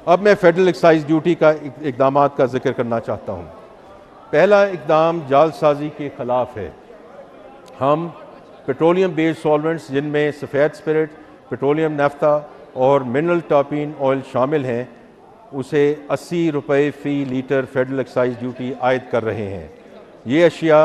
अब मैं federal excise duty का इकदामात का जिक्र करना चाहता हूँ। पहला इकदाम जालसाजी के ख़िलाफ़ है। हम पेट्रोलियम बेस्ड सॉल्वेंट्स जिनमें सफ़ेद स्पिरिट, पेट्रोलियम नफ्ता और मिनरल टॉपिन ऑयल शामिल हैं, उसे 80 रुपये फ़ी लीटर फेडरल एक्साइज ड्यूटी आयद कर रहे हैं। ये अशिया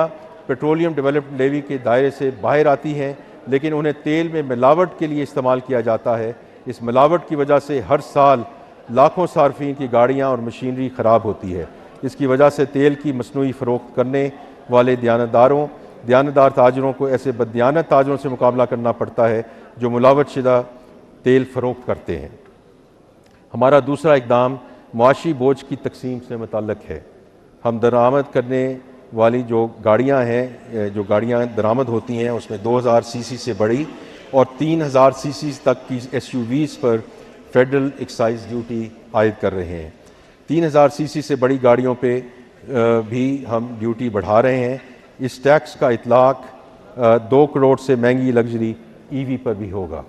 पेट्रोलियम डेवलपमेंट लेवी के दायरे से बाहर आती हैं, लेकिन उन्हें तेल में मिलावट के लिए इस्तेमाल किया जाता है। इस मिलावट की वजह से हर साल लाखों सार्फिन की गाड़ियाँ और मशीनरी ख़राब होती है। इसकी वजह से तेल की मसनूई फ़रोख्त करने वाले दयानतदार ताजरों को ऐसे बददियानत ताजरों से मुकाबला करना पड़ता है जो मिलावट शुदा तेल फ़रोख्त करते हैं। हमारा दूसरा इकदाम मुआशी बोझ की तकसीम से मुतल्लक है। हम दरामद करने वाली जो गाड़ियाँ हैं, जो गाड़ियाँ दरामद होती हैं, उसमें 2000 सीसी से बड़ी और 3000 सीसी तक की SUVs पर फेडरल एक्साइज ड्यूटी आयद कर रहे हैं। 3000 सीसी से बड़ी गाड़ियों पे भी हम ड्यूटी बढ़ा रहे हैं। इस टैक्स का इतलाक 2 करोड़ से महंगी लग्जरी EV पर भी होगा।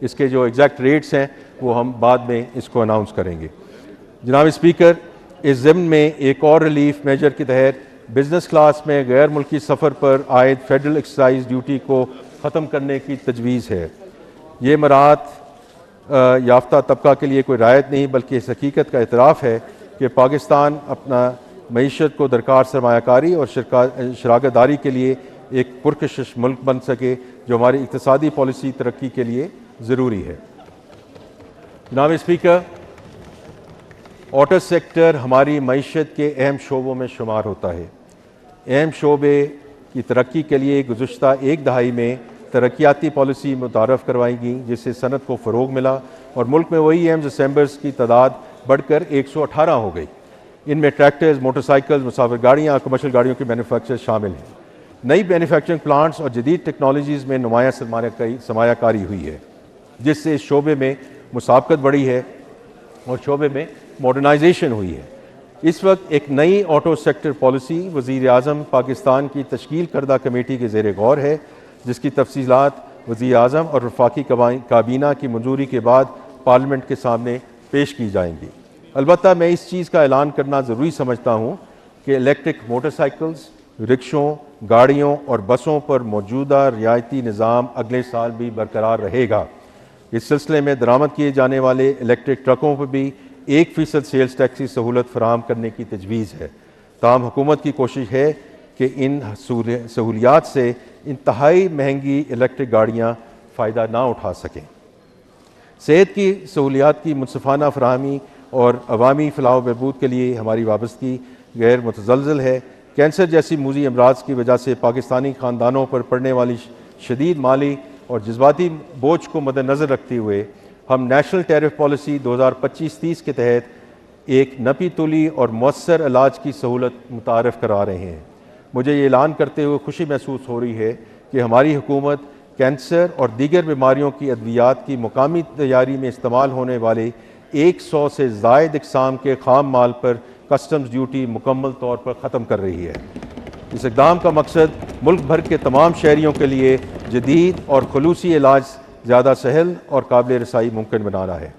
इसके जो एग्जैक्ट रेट्स हैं वो हम बाद में इसको अनाउंस करेंगे। जनाब स्पीकर, इस ज़िम्न में एक और रिलीफ मेजर के तहत बिज़नेस क्लास में गैर मुल्की सफ़र पर आयद फेडरल एक्साइज ड्यूटी को ख़त्म करने की तजवीज़ है। ये मराहत याफ्ता तबका के लिए कोई रायत नहीं, बल्कि इस हकीकत का एतराफ़ है कि पाकिस्तान अपना मईशत को दरकार सरमायाकारी और शराकतदारी के लिए एक पुरकशिश मुल्क बन सके, जो हमारी इक़्तिसादी पॉलिसी तरक्की के लिए ज़रूरी है। जनाब स्पीकर, ऑटो सेक्टर हमारी मईशत के अहम शोबों में शुमार होता है। अहम शोबे की तरक्की के लिए गुज़श्ता एक दहाई में तरक्याती पॉलिसी मुतारफ़ करवाई गई, जिससे सनत को फ़रोग मिला और मुल्क में वही एम्स असेंबर्स की तादाद बढ़कर 118 हो गई। इनमें ट्रैक्टर्स, मोटरसाइकिल, मुसाफिर गाड़ियाँ, कमर्शल गाड़ियों के मैन्युफैक्चर शामिल हैं। नई मैन्युफैक्चरिंग प्लांट्स और जदीद टेक्नोलॉजीज़ में नुमायाँ सरमायाकारी हुई है, जिससे इस शोबे में मुसाबकत बढ़ी है और शोबे में मॉडर्नाइजेशन हुई है। इस वक्त एक नई ऑटो सेक्टर पॉलिसी वज़ीर आज़म पाकिस्तान की तश्कील करदा कमेटी के ज़ेर गौर है, जिसकी तफसीलात वज़ीर आज़म और वफाकी काबीना की मंजूरी के बाद पार्लियामेंट के सामने पेश की जाएंगी। अलबत्ता मैं इस चीज़ का ऐलान करना ज़रूरी समझता हूँ कि इलेक्ट्रिक मोटरसाइकिल्स, रिक्शों, गाड़ियों और बसों पर मौजूदा रियायती निज़ाम अगले साल भी बरकरार रहेगा। इस सिलसिले में दरामद किए जाने वाले इलेक्ट्रिक ट्रकों पर भी 1% सेल्स टैक्स की सहूलत फराहम करने की तजवीज़ है। ताहम हुकूमत की कोशिश है कि इन सहूलियात से इंतहाई महंगी इलेक्ट्रिक गाड़ियाँ फ़ायदा ना उठा सकें। सेहत की सहूलियात की मुनसिफाना फराहमी और अवामी फलाह बहबूद के लिए हमारी वाबस्तगी गैर मुतज़लज़ल है। कैंसर जैसी मूजी अमराज की वजह से पाकिस्तानी ख़ानदानों पर पड़ने वाली शदीद माली और जज्बाती बोझ को मद्देनज़र रखते हुए हम नेशनल टैरिफ पॉलिसी 2025-30 के तहत एक नपी तुली और मौसर इलाज की सहूलत मुतारफ़ करा रहे हैं। मुझे ये ऐलान करते हुए खुशी महसूस हो रही है कि हमारी हुकूमत कैंसर और दीगर बीमारियों की अद्वियात की मुकामी तैयारी में इस्तेमाल होने वाले 100 से ज़ायद इक़साम के खाम माल पर कस्टम्स ड्यूटी मुकम्मल तौर पर ख़त्म कर रही है। इस इक़दाम का मकसद मुल्क भर के तमाम शहरियों के लिए जदीद और खलूसी इलाज ज़्यादा सहल और काबिल रसाई मुमकिन बनाना है।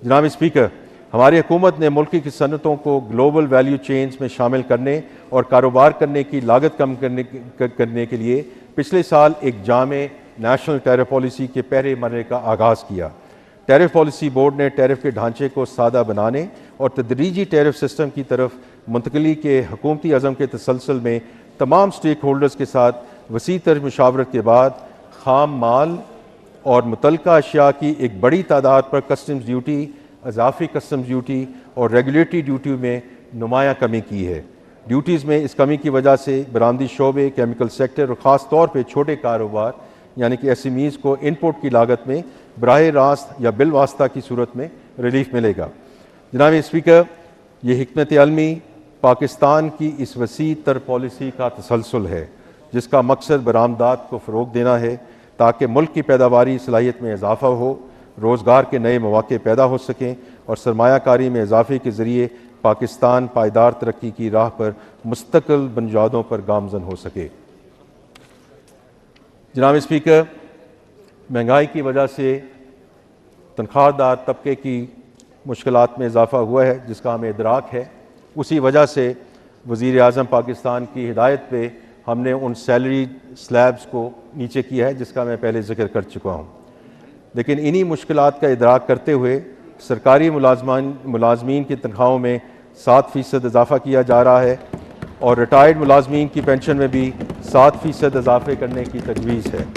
जनाब स्पीकर, हमारी हुकूमत ने मुल्क की सनतों को ग्लोबल वैल्यू चेन्स में शामिल करने और कारोबार करने की लागत कम करने के लिए पिछले साल एक जामे नेशनल टैरिफ पॉलिसी के पहले मरहले का आगाज़ किया। टैरिफ पॉलिसी बोर्ड ने टैरिफ के ढांचे को सादा बनाने और तदरीजी टैरिफ सिस्टम की तरफ मुंतकली के हुकूमती अज़म के तसलसल में तमाम स्टेक होल्डर्स के साथ वसी तर मुशावरत के बाद खाम माल और मुतल्लिका अशिया की एक बड़ी तादाद पर कस्टम्स ड्यूटी, इजाफी कस्टम्स ड्यूटी और रेगुलेटरी ड्यूटी में नुमायाँ कमी की है। ड्यूटीज़ में इस कमी की वजह से बरामदी शोबे, केमिकल सेक्टर और ख़ास तौर पर छोटे कारोबार यानी कि SMEs को इनपुट की लागत में बराह रास्त या बिल वास्ता की सूरत में रिलीफ मिलेगा। जनाब स्पीकर, ये हिकमत अलमी पाकिस्तान की इस वसी तर पॉलिसी का तसलसल है, जिसका मकसद बरामदात को फ़रोग देना है ताकि मुल्क की पैदावारी सलाहियत में इजाफ़ा हो, रोज़गार के नए मौके पैदा हो सकें और सरमायाकारी में इजाफ़े के ज़रिए पाकिस्तान पायदार तरक्की की राह पर मुस्तकिल बुनियादों पर गामज़न हो सके। जनाब स्पीकर, महंगाई की वजह से तनख्वाहदार तबके की मुश्किलात में इजाफ़ा हुआ है जिसका हमें इदराक है। उसी वजह से वज़ीर आज़म पाकिस्तान की हिदायत पे हमने उन सैलरी स्लैब्स को नीचे किया है जिसका मैं पहले ज़िक्र कर चुका हूँ। लेकिन इन्हीं मुश्किलात का इदराक करते हुए सरकारी मुलाजमीन की तनख्वाहों में 7% इजाफ़ा किया जा रहा है और रिटायर्ड मुलाजमीन की पेंशन में भी 7% इजाफ़े करने की तजवीज़ है।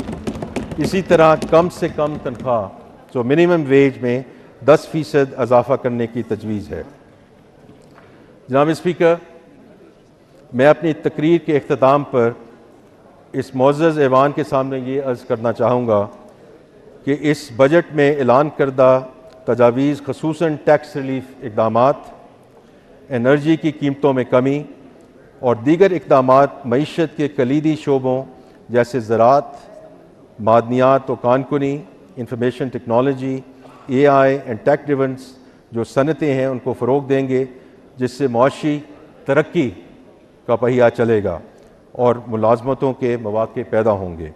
इसी तरह कम से कम तनख्वाह जो मिनिमम वेज में 10% इजाफ़ा करने की तजवीज़ है। जनाब स्पीकर, मैं अपनी तकरीर के अख्ताम पर इस मुअज़्ज़ज़ ऐवान के सामने ये अर्ज़ करना चाहूँगा कि इस बजट में ऐलान करदा तजावीज़ ख़ुसूसन टैक्स रिलीफ इक़दामात, एनर्जी की कीमतों में कमी और दीगर इक़दामात मईशत के कलीदी शोबों जैसे ज़राअत, मादनियात व कानकुनी, information technology, AI and tech drivens जो सनतें हैं उनको फ़रोग़ देंगे, जिससे मुआशी तरक्की का पहिया चलेगा और मुलाज़मतों के मौक़े पैदा होंगे।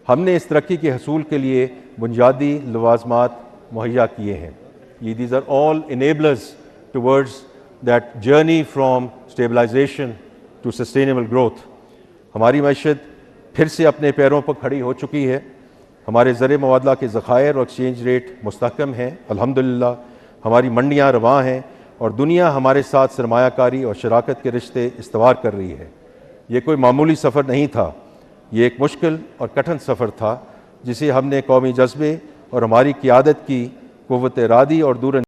हमने इस तरक्की के हसूल के लिए बुनियादी लवाज़मात मुहैया किए हैं। ये these are all enablers towards that journey from stabilisation to sustainable growth. हमारी मईशत फिर से अपने पैरों पर खड़ी हो चुकी है। हमारे ज़र मुबादला के ज़खायर और एक्सचेंज रेट मुस्तहकम हैं अल्हम्दुलिल्लाह। हमारी मंडियाँ रवां हैं और दुनिया हमारे साथ सरमायाकारी और शराकत के रिश्ते इस्तवार कर रही है। ये कोई मामूली सफ़र नहीं था, ये एक मुश्किल और कठिन सफ़र था जिसे हमने कौमी जज्बे और हमारी क़ियादत की क़ुव्वत इरादी और दूर